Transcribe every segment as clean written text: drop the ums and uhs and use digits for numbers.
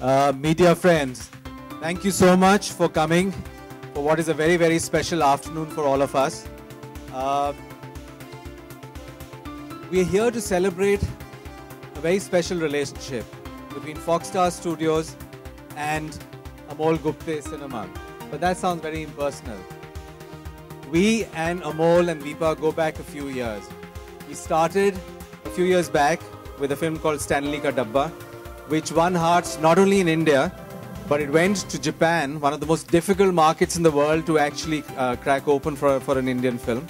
Media friends, thank you so much for coming for what is a very, very special afternoon for all of us. We are here to celebrate a very special relationship between Foxstar Studios and Amol Gupte Cinema. But that sounds very impersonal. We and Amol and Deepa go back a few years. We started a few years back with a film called Stanley Ka Dabba, which won hearts not only in India, but it went to Japan, one of the most difficult markets in the world to actually crack open for an Indian film.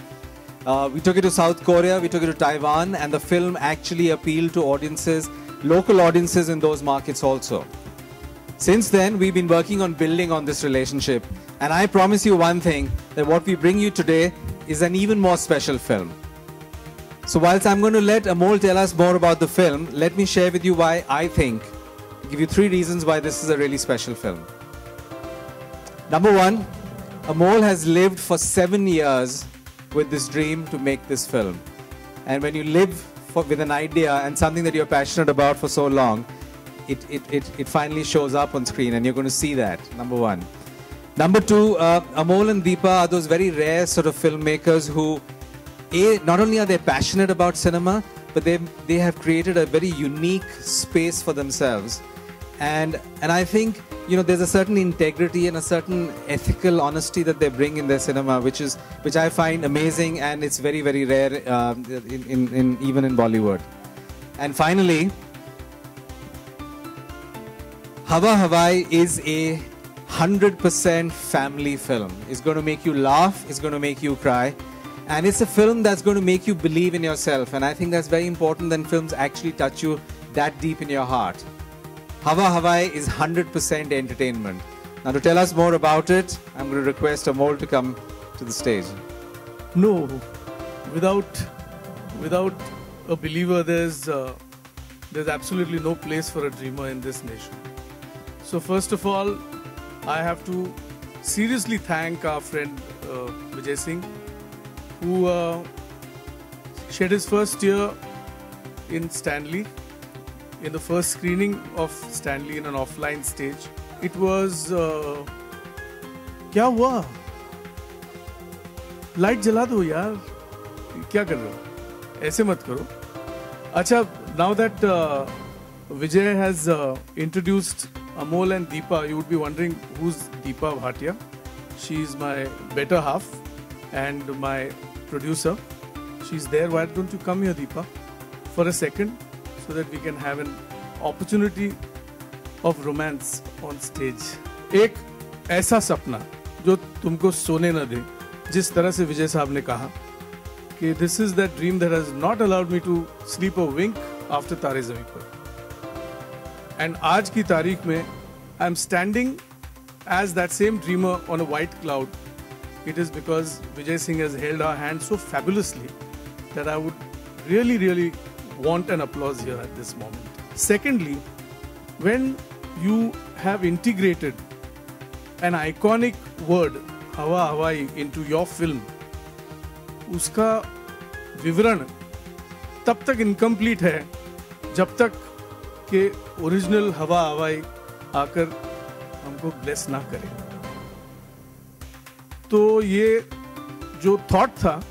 We took it to South Korea, we took it to Taiwan, and the film actually appealed to audiences, local audiences in those markets also. Since then, we've been working on building on this relationship, and I promise you one thing, that what we bring you today is an even more special film. So whilst I'm going to let Amol tell us more about the film, let me share with you why I think, give you 3 reasons why this is a really special film. Number 1, Amol has lived for 7 years with this dream to make this film. And when you live with an idea and something that you're passionate about for so long, it finally shows up on screen, and you're going to see that, number 1. Number 2, Amol and Deepa are those very rare sort of filmmakers who, not only are they passionate about cinema, but they have created a very unique space for themselves. And I think, you know, there's a certain integrity and a certain ethical honesty that they bring in their cinema, which I find amazing, and it's very, very rare even in Bollywood. And finally, Hawa Hawai is a 100% family film. It's going to make you laugh, it's going to make you cry, and it's a film that's going to make you believe in yourself. And I think that's very important that films actually touch you that deep in your heart. Hawa Hawai is 100% entertainment. Now to tell us more about it, I'm going to request Amol to come to the stage. No, without a believer, there's absolutely no place for a dreamer in this nation. So first of all, I have to seriously thank our friend Vijay Singh, who shed his first tear in Stanley, in the first screening of Stanley in an offline stage. It was... क्या हुआ? Light जला दो यार, क्या कर रहे हो? ऐसे मत करो. अच्छा, now that Vijay has introduced Amol and Deepa, you would be wondering who's Deepa Bhatia. She is my better half and my producer. She's there. Why don't you come here, Deepa, for a second, so that we can have an opportunity of romance on stage. एक ऐसा सपना जो तुमको सोने न दे, जिस तरह से विजय साहब ने कहा कि this is that dream that has not allowed me to sleep a wink after तारे ज़मीं पर. And आज की तारीख में I'm standing as that same dreamer on a white cloud. It is because Vijay Singh has held our hand so fabulously that I would really, really want an applause here at this moment. Secondly, when you have integrated an iconic word, Hawa Hawai, into your film, उसका विवरण तब तक incomplete है जब तक कि original Hawa हवाई आकर हमको ब्लेस ना करे. तो ये जो थॉट था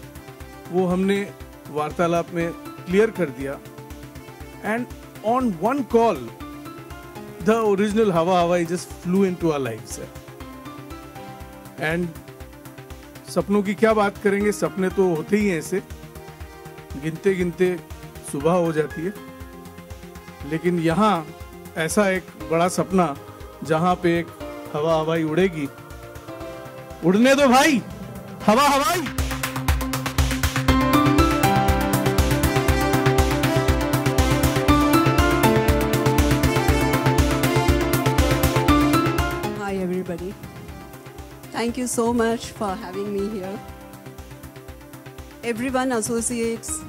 वो हमने वार्तालाप में क्लियर कर दिया, and on one call the original Hawa Hawai just flew into our lives. And सपनों की क्या बात करेंगे, सपने तो होते ही हैं ऐसे, गिनते गिनते सुबह हो जाती है. लेकिन यहाँ ऐसा एक बड़ा सपना जहाँ पे एक हवा हवाई उड़ेगी. उड़ने दो भाई, हवा हवाई. Hi everybody. Thank you so much for having me here. Everyone associates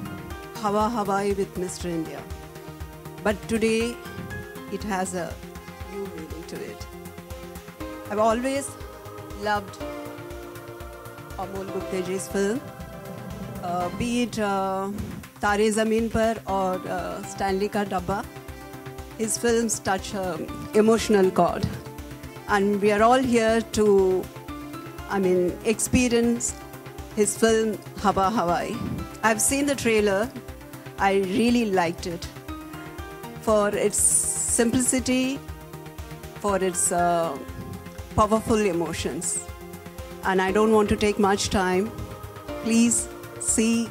Hawa Hawai with Mr. India. But today, it has a new meaning to it. I've always loved Amol Gupte ji's film, be it Tare Zameen Par or Stanley Ka Dabba. his films touch an emotional chord. And we are all here to, experience his film Hawa Hawai. I've seen the trailer. I really liked it for its simplicity, for its powerful emotions. And I don't want to take much time. Please see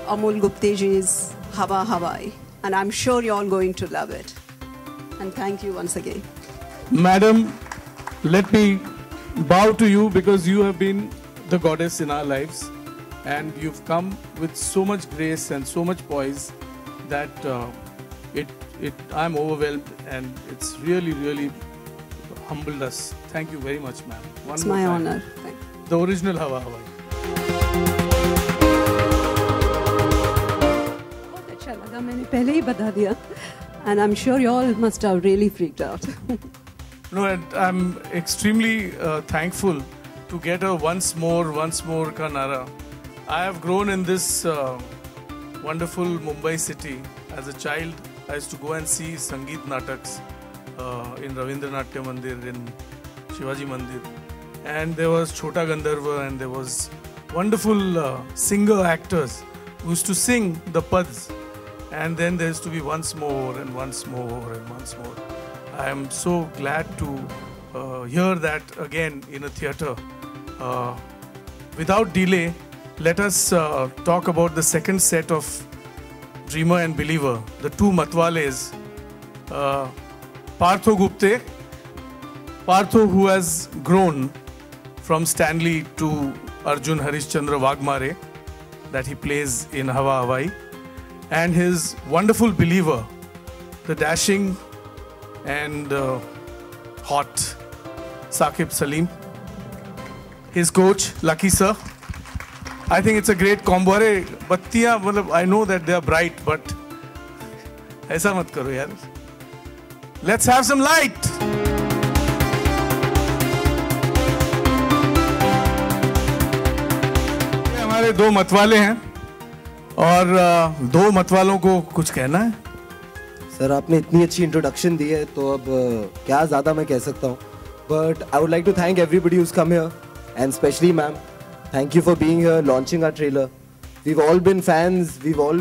Amol Gupte ji's Hawa Hawai. And I'm sure you're all going to love it. And thank you once again. Madam, let me bow to you because you have been the goddess in our lives. And you've come with so much grace and so much poise that I'm overwhelmed, and it's really, really humbled us. Thank you very much, ma'am. It's my honor. Thank you. The original Hawa Hawai. बहुत अच्छा लगा, मैंने पहले ही बता दिया. And I'm sure you all must have really freaked out. No, and I'm extremely thankful to get a once more ka nara. I have grown in this wonderful Mumbai city. As a child, I used to go and see Sangeet Nataks in Ravindranath Mandir, in Shivaji Mandir. And there was Chhota Gandharva, and there was wonderful singer actors who used to sing the pads. And then there used to be once more and once more and once more. I am so glad to hear that again in a theatre. Without delay, let us talk about the second set of Dreamer and Believer, the two Matwales. Partho Gupte, Partho, who has grown from Stanley to Arjun Harishchandra Wagmare, that he plays in Hawa Hawai, and his wonderful Believer, the dashing and hot Saqib Salim, his coach Lucky Sir. I think it's a great combo. Arey battiyan, I know that they are bright, but aisa mat karo yaar. Let's have some light. ये हमारे दो मतवाले हैं और दो मतवालों को कुछ कहना है. सर, आपने इतनी अच्छी इंट्रोडक्शन दी है तो अब क्या ज़्यादा मैं कह सकता हूँ. But I would like to thank everybody who's come here, and especially ma'am. Thank you for being here, launching our trailer. We've all been fans. We've all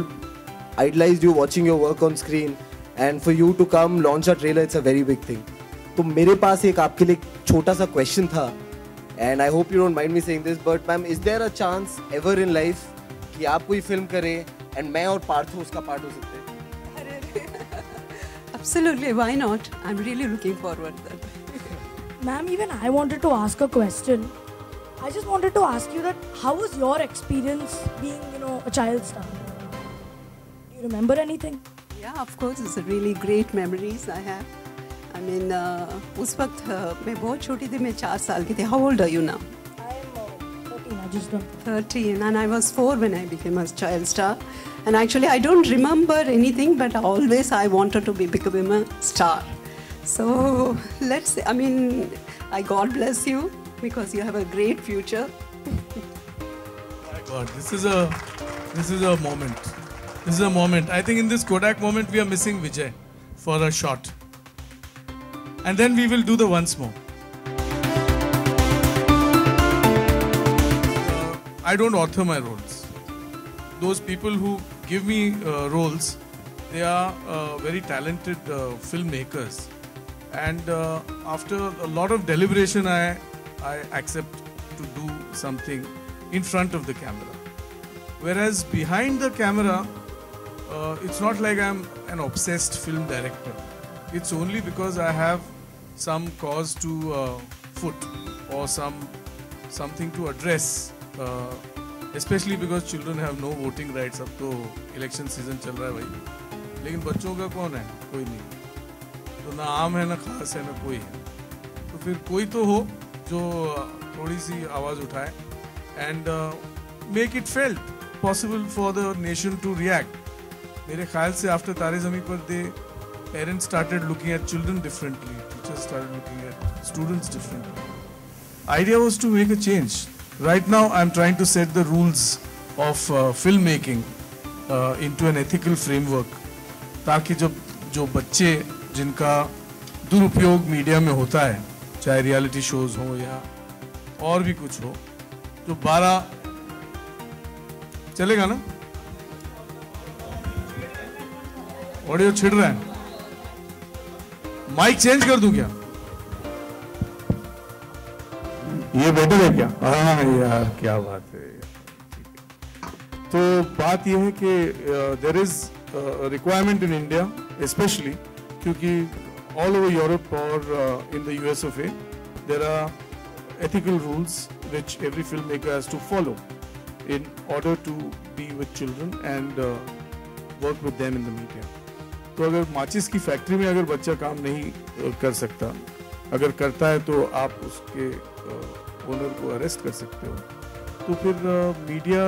idolized you, watching your work on screen. And for you to come launch our trailer, it's a very big thing. तो मेरे पास एक आपके लिए छोटा सा question था. And I hope you don't mind me saying this, but ma'am, is there a chance ever in life कि आप कोई film करें and मैं और पार्थो उसका part हो सकते हैं? Absolutely, why not? I'm really looking forward to that. Ma'am, even I wanted to ask a question. I just wanted to ask you that how was your experience being, a child star? Do you remember anything? Yeah, of course, it's a really great memories I have. I mean, उस वक्त मैं बहुत छोटी थी, मैं 4 साल की थी. How old are you now? I am 13, I just done. 13, and I was 4 when I became a child star. And actually, I don't remember anything, but always I wanted to become a star. So let's say, God bless you because you have a great future. My God, this is a moment. This is a moment. I think in this Kodak moment we are missing Vijay for a shot, and then we will do the once more. I don't author my roles. Those people who give me roles, they are very talented filmmakers. And after a lot of deliberation, I accept to do something in front of the camera. Whereas behind the camera, it's not like I'm an obsessed film director. It's only because I have some cause to foot or something to address. Especially because children have no voting rights. अब तो election season चल रहा है भाई. लेकिन बच्चों का कौन है? कोई नहीं. तो ना आम है ना खास है ना कोई है. तो फिर कोई तो हो जो थोड़ी सी आवाज उठाए and make it felt possible for the nation to react. मेरे ख्याल से after तारे ज़मीं पर parents started looking at children differently. Teachers started looking at students differently. Idea was to make a change. Right now I'm trying to set the rules of filmmaking into an ethical framework ताकि जब जो बच्चे जिनका दुरुपयोग media में होता है, चाहे रियलिटी शोज हो या और भी कुछ हो, जो 12 चलेगा ना, ऑडियो छिड़ रहा है, माइक चेंज कर दूं क्या? ये बेटर है क्या? हाँ यार क्या बात है। तो बात यह है कि there is requirement in India especially, क्योंकि ऑल ओवर यूरोप और in the US of A there are ethical rules which every filmmaker has to follow in order to be with children and work with them in the media. तो अगर माचिस की factory में अगर बच्चा काम नहीं कर सकता, अगर करता है तो आप उसके ओनर को अरेस्ट कर सकते हो, तो फिर मीडिया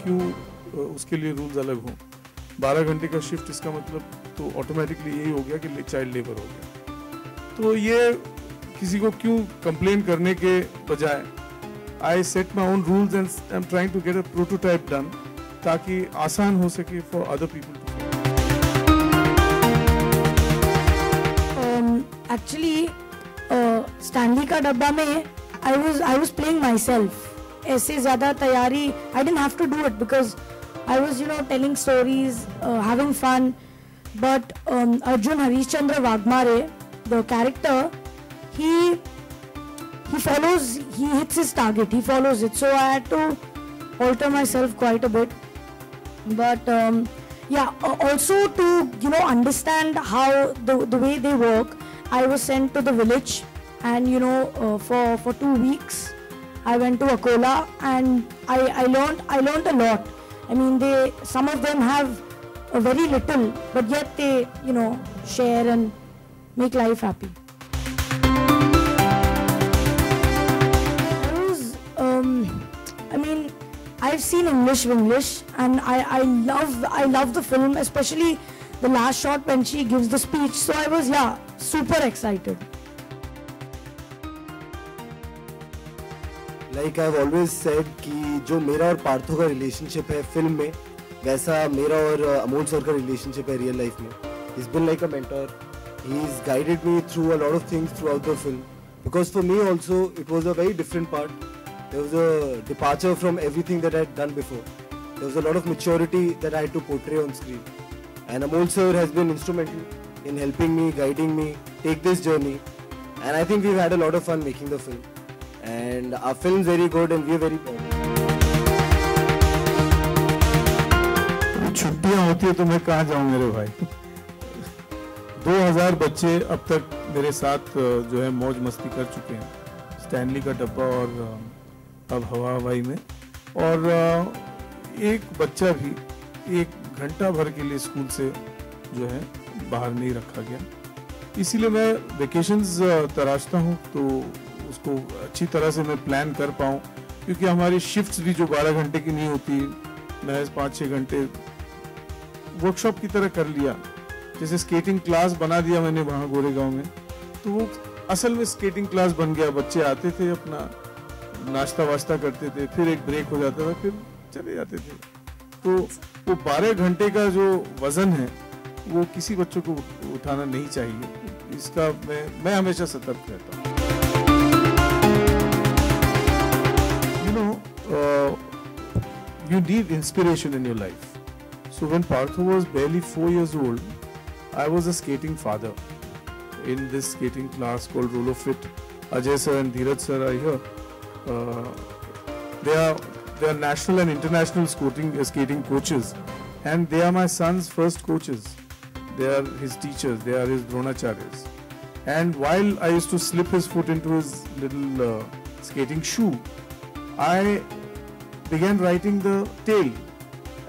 क्यों उसके लिए रूल्स अलग हों? 12 घंटे का शिफ्ट, इसका मतलब तो ऑटोमेटिकली यही हो गया कि चाइल्ड लेबर हो गया। तो ये किसी को क्यों कंप्लेन करने के बजाय I set my own rules and I am trying to get a prototype done, ताकि आसान हो सके for other people too. Actually Stanley ka Dabba में I was playing myself. ऐसे ज्यादा तैयारी I didn't have to do it because I was telling stories, having fun, but Arjun Harishchandra Waghmare, the character, he hits his target, he follows it, so I had to alter myself quite a bit, but also to understand how the way they work, I was sent to the village, and for 2 weeks I went to Akola, and I learned a lot. I mean, some of them have a very little, but yet they share and make life happy. I've seen English, and I love the film, especially the last shot when she gives the speech. So I was super excited. Like I've always said कि जो मेरा और पार्थो का relationship है film में, वैसा मेरा और अमोल सर का रिलेशनशिप है रियल लाइफ में. He's been like a mentor. He's guided me through a lot of things throughout the film. Because for me also, it was a very different part. There was a departure from everything that I had done before. There was a lot of maturity that I had to portray on screen. And Amol sir has been instrumental in helping me, guiding me, take this journey. And I think we've had a lot of fun making the film. And our film's very good and we're very proud. छुट्टियां होती है तो मैं कहाँ जाऊँ मेरे भाई? 2000 बच्चे अब तक मेरे साथ जो है मौज मस्ती कर चुके हैं, स्टैनली का डब्बा और अब हवा हवाई में, और एक बच्चा भी 1 घंटा भर के लिए स्कूल से जो है बाहर नहीं रखा गया। इसीलिए मैं वेकेशंस तराशता हूँ तो उसको अच्छी तरह से मैं प्लान कर पाऊँ, क्योंकि हमारी शिफ्ट्स भी जो 12 घंटे की नहीं होती, महज 5-6 घंटे वर्कशॉप की तरह कर लिया। जैसे स्केटिंग क्लास बना दिया मैंने वहाँ गोरेगांव में, तो वो असल में स्केटिंग क्लास बन गया। बच्चे आते थे, अपना नाश्ता वाश्ता करते थे, फिर एक ब्रेक हो जाता था, फिर चले जाते थे। तो वो 12 घंटे का जो वजन है वो किसी बच्चों को उठाना नहीं चाहिए। इसका मैं हमेशा सतर्क रहता हूँ। You need inspiration in your life. So when Partho was barely 4 years old, I was a skating father in this skating class called Roller Fit. Ajay sir and Dheeraj sir are here. They are national and international skating coaches, and they are my son's first coaches. They are his teachers. They are his dronacharyas. And while I used to slip his foot into his little skating shoe, I began writing the tail.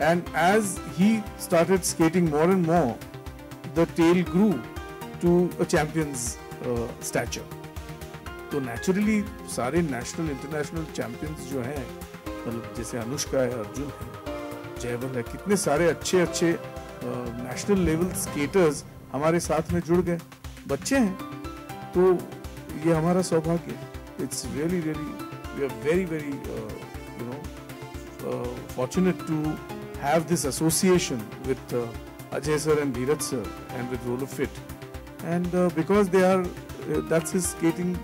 And as he started skating more and more, the tail grew to a champion's stature. तो naturally सारे national international champions जो हैं, मतलब जैसे अनुष्का है, अर्जुन है, जयवंत है, कितने सारे अच्छे अच्छे नेशनल लेवल स्केटर्स हमारे साथ में जुड़ गए, बच्चे हैं। तो ये हमारा सौभाग्य है। It's really we are very very fortunate to have this association with Ajay sir and Dheeraj sir and with Roller Fit. and because they are, that's his skating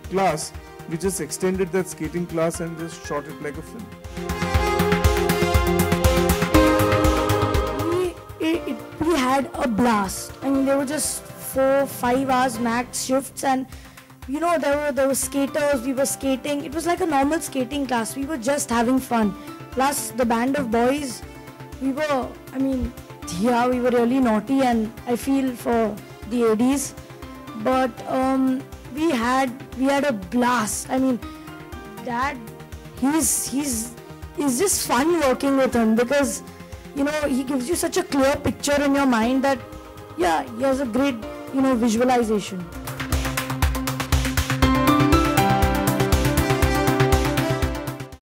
class, we just extended that skating class and just shot it like a film. We had a blast. I mean, there were just 4-5 hours max shifts, and you know, there were skaters, we were skating. It was like a normal skating class. We were just having fun. Plus the band of boys, we were really naughty, and I feel for the ADs. But we had a blast. I mean, Dad, he's just fun working with him, because you know, he gives you such a clear picture in your mind that yeah, he has a great, you know, visualization.